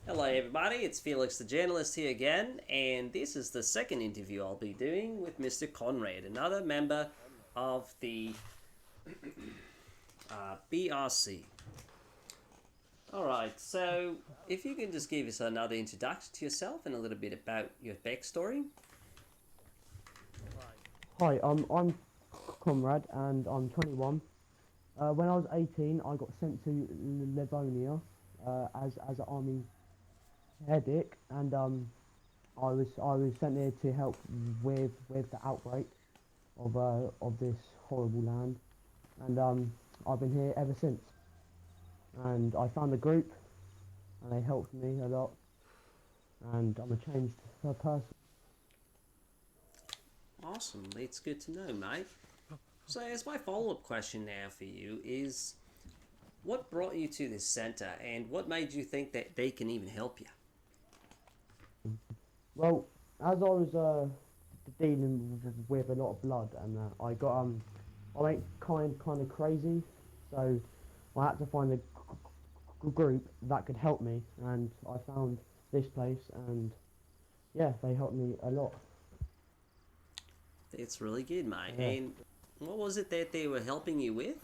Hello, everybody. It's Felix the journalist here again, and this is the second interview I'll be doing with Mr. Conrad, another member of the BRC. Alright, so if you can just give us another introduction to yourself and a little bit about your backstory. Hi, I'm Conrad and I'm 21. When I was 18, I got sent to Livonia as an army medic, and I was sent there to help with the outbreak of this horrible land, and I've been here ever since. And I found a group, and they helped me a lot, and I'm a changed person. Awesome, it's good to know, mate. So, as my follow-up question now for you is, what brought you to this centre, and what made you think that they can even help you? Well, as I was dealing with a lot of blood, and I went kind of crazy, so I had to find a group that could help me, and I found this place, and yeah, they helped me a lot. It's really good, mate. Yeah. And what was it that they were helping you with?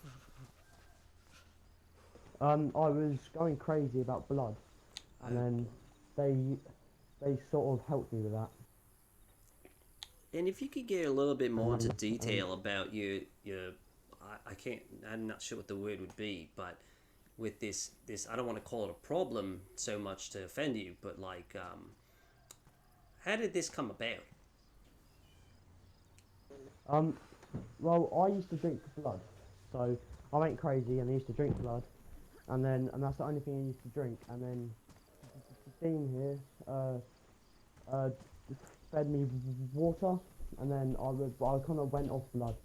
I was going crazy about blood, and Oh, then they they sort of helped me with that. and if you could get a little bit more into And detail about your I can't, I'm not sure what the word would be, but with this I don't want to call it a problem so much to offend you, but like how did this come about? um, well, I used to drink blood, so I went crazy and I used to drink blood, and that's the only thing I used to drink, and then Dean here uh, fed me water, and then I kind of went off blood,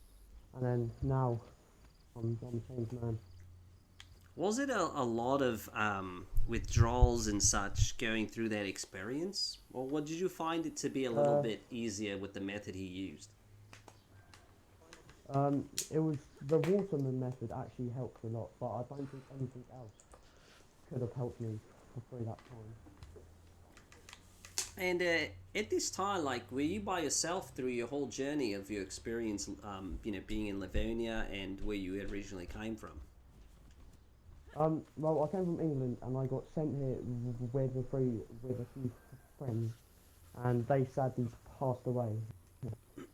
and then now I'm a changed man. Was it a lot of withdrawals and such going through that experience, or what did you find it to be a little Uh, bit easier with the method he used? it was the waterman method actually helped a lot, but I don't think anything else could have helped me through that time. And at this time, like, were you by yourself through your whole journey of your experience, being in Livonia and where you originally came from? Well, I came from England and I got sent here with a few friends, and they sadly passed away.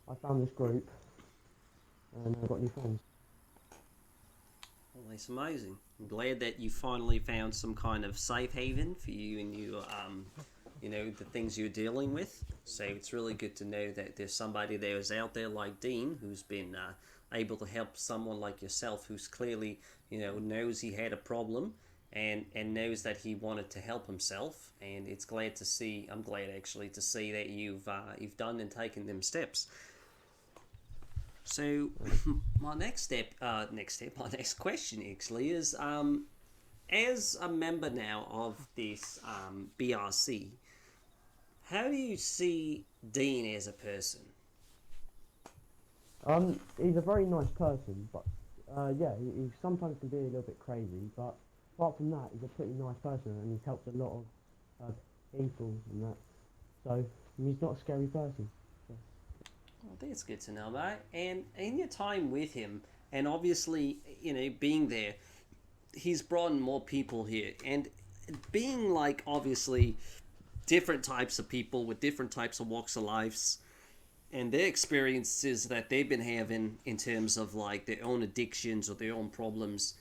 I found this group and I got new friends. Well, that's amazing. I'm glad that you finally found some kind of safe haven for you and the things you're dealing with. So it's really good to know that there's somebody there who's out there like Dean who's been able to help someone like yourself who's clearly, knows he had a problem and knows that he wanted to help himself. And it's glad to see. I'm glad actually to see that you've done and taken them steps. So my next question actually is, as a member now of this BRC, how do you see Dean as a person? He's a very nice person, but yeah, he sometimes can be a little bit crazy. But apart from that, he's a pretty nice person, and he's helped a lot of people and that. So he's not a scary person. So. Well, that's good to know, mate. And in your time with him, and obviously, being there, he's brought in more people here, and being like obviously different types of people with different types of walks of lives and their experiences that they've been having in terms of like their own addictions or their own problems.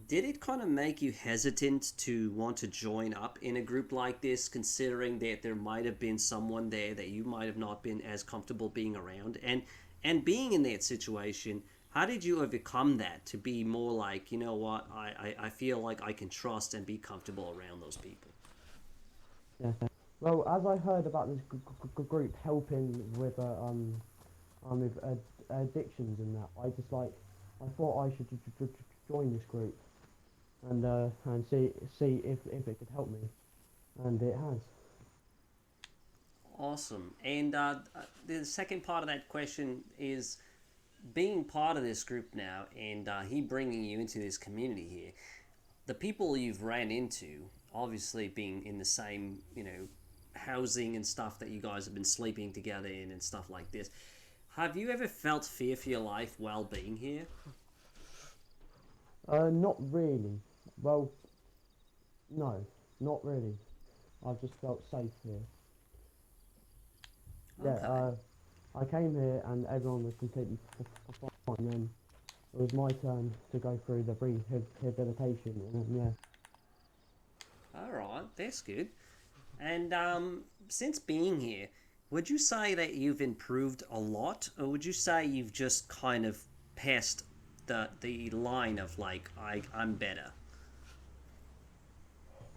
Did it kind of make you hesitant to want to join up in a group like this, considering that there might have been someone there that you might have not been as comfortable being around, and being in that situation? How did you overcome that to be more like, you know what, I feel like I can trust and be comfortable around those people? Yeah. Well, as I heard about this group helping with addictions and that, I thought I should join this group and see if it could help me, and it has. Awesome. And the second part of that question is, being part of this group now and he bringing you into this community here, the people you've ran into, obviously being in the same, housing and stuff that you guys have been sleeping together in and stuff like this. Have you ever felt fear for your life while being here? Not really. Well, no, not really. I've just felt safe here. Yeah, Okay. I came here and everyone was completely fine. And then it was my turn to go through the rehabilitation, and then, yeah. All right, that's good. And since being here, would you say that you've improved a lot, or would you say you've just kind of passed the line of like I'm better?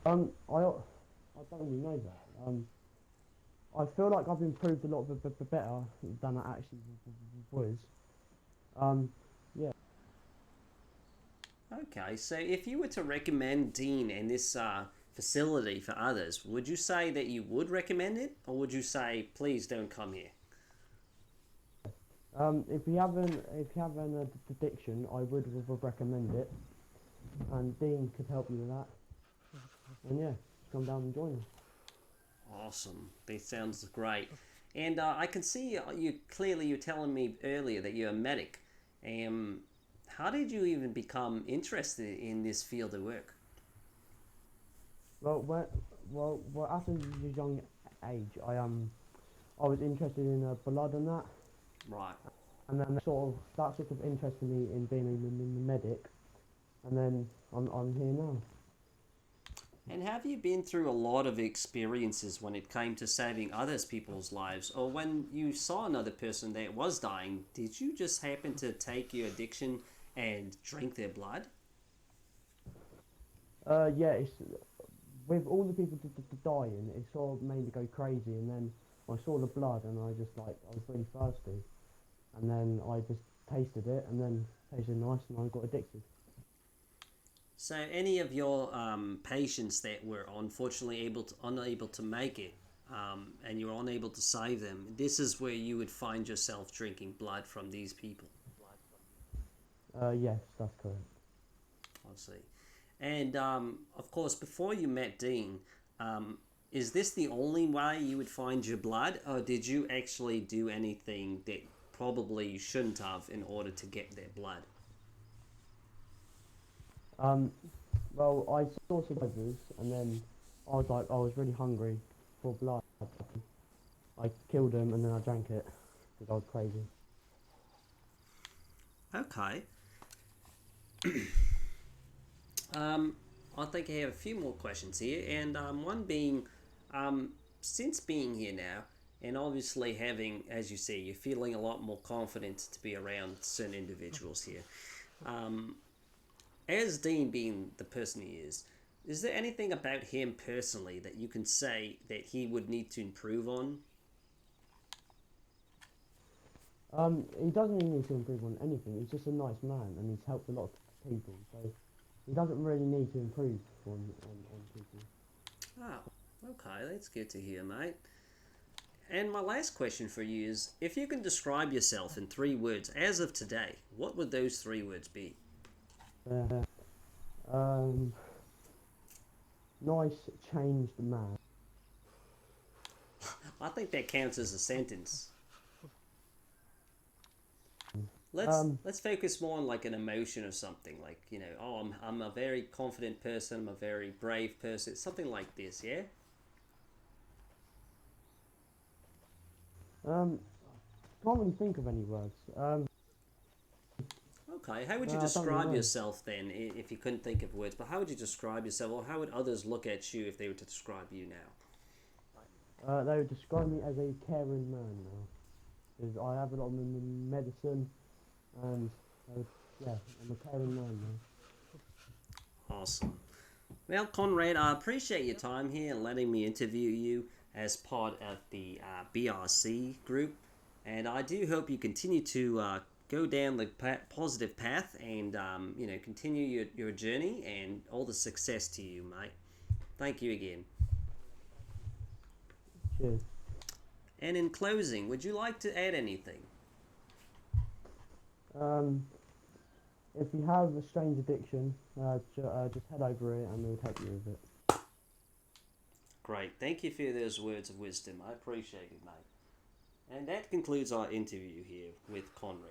I don't really know that. I feel like I've improved a lot better than I actually was. Um, yeah. Okay, so if you were to recommend Dean and this facility for others, would you say that you would recommend it, or would you say please don't come here? If you have an addiction, I would recommend it, and Dean could help you with that. And yeah, just come down and join us. Awesome. That sounds great. And I can see you're telling me earlier that you're a medic. Um, how did you even become interested in this field of work? Well, when, at a young age, I was interested in blood and that, Right. and then that sort of interested me in being a medic, and then I'm here now. And have you been through a lot of experiences when it came to saving others people's lives? Or when you saw another person that was dying, did you just happen to take your addiction and drink their blood? Yeah, it's with all the people dying, it sort of made me go crazy, and then I saw the blood, and I was really thirsty, and then I just tasted it, and then tasted nice, and I got addicted. So any of your patients that were unfortunately unable to make it, and you were unable to save them, this is where you would find yourself drinking blood from these people. Yes, that's correct. I see. And of course, before you met Dean, um, is this the only way you would find your blood, or did you actually do anything that probably you shouldn't have in order to get their blood? Um, well, I saw survivors, and then I was really hungry for blood. I killed them, and then I drank it because I was crazy. Okay. Um, I think I have a few more questions here, and one being, um, since being here now, and obviously having, as you say, you're feeling a lot more confident to be around certain individuals here. Um, as Dean being the person he is there anything about him personally that you can say that he would need to improve on? He doesn't really need to improve on anything. He's just a nice man, and he's helped a lot of people. So he doesn't really need to improve on people. Oh, okay, that's good to hear, mate. And my last question for you is if you can describe yourself in 3 words as of today, what would those 3 words be? Uh, um, nice, changed man. I think that counts as a sentence. Let's Um, let's focus more on like an emotion or something like oh I'm a very confident person, I'm a very brave person, something like this, yeah. um, can't really think of any words. Okay, how would you No, I don't really describe know. yourself then if you couldn't think of words? But how would you describe yourself, or how would others look at you if they were to describe you now? They would describe me as a caring man now, because I have a lot of medicine, and uh, yeah, I'm a caring man now. Awesome. Well, Conrad, I appreciate your time here and letting me interview you as part of the BRC group. And I do hope you continue to go down the positive path and, continue your journey and all the success to you, mate. Thank you again. Cheers. And in closing, would you like to add anything? Um, if you have a strange addiction, just head over it, and we'll help you with it. Great. Thank you for those words of wisdom. I appreciate it, mate. And that concludes our interview here with Conrad.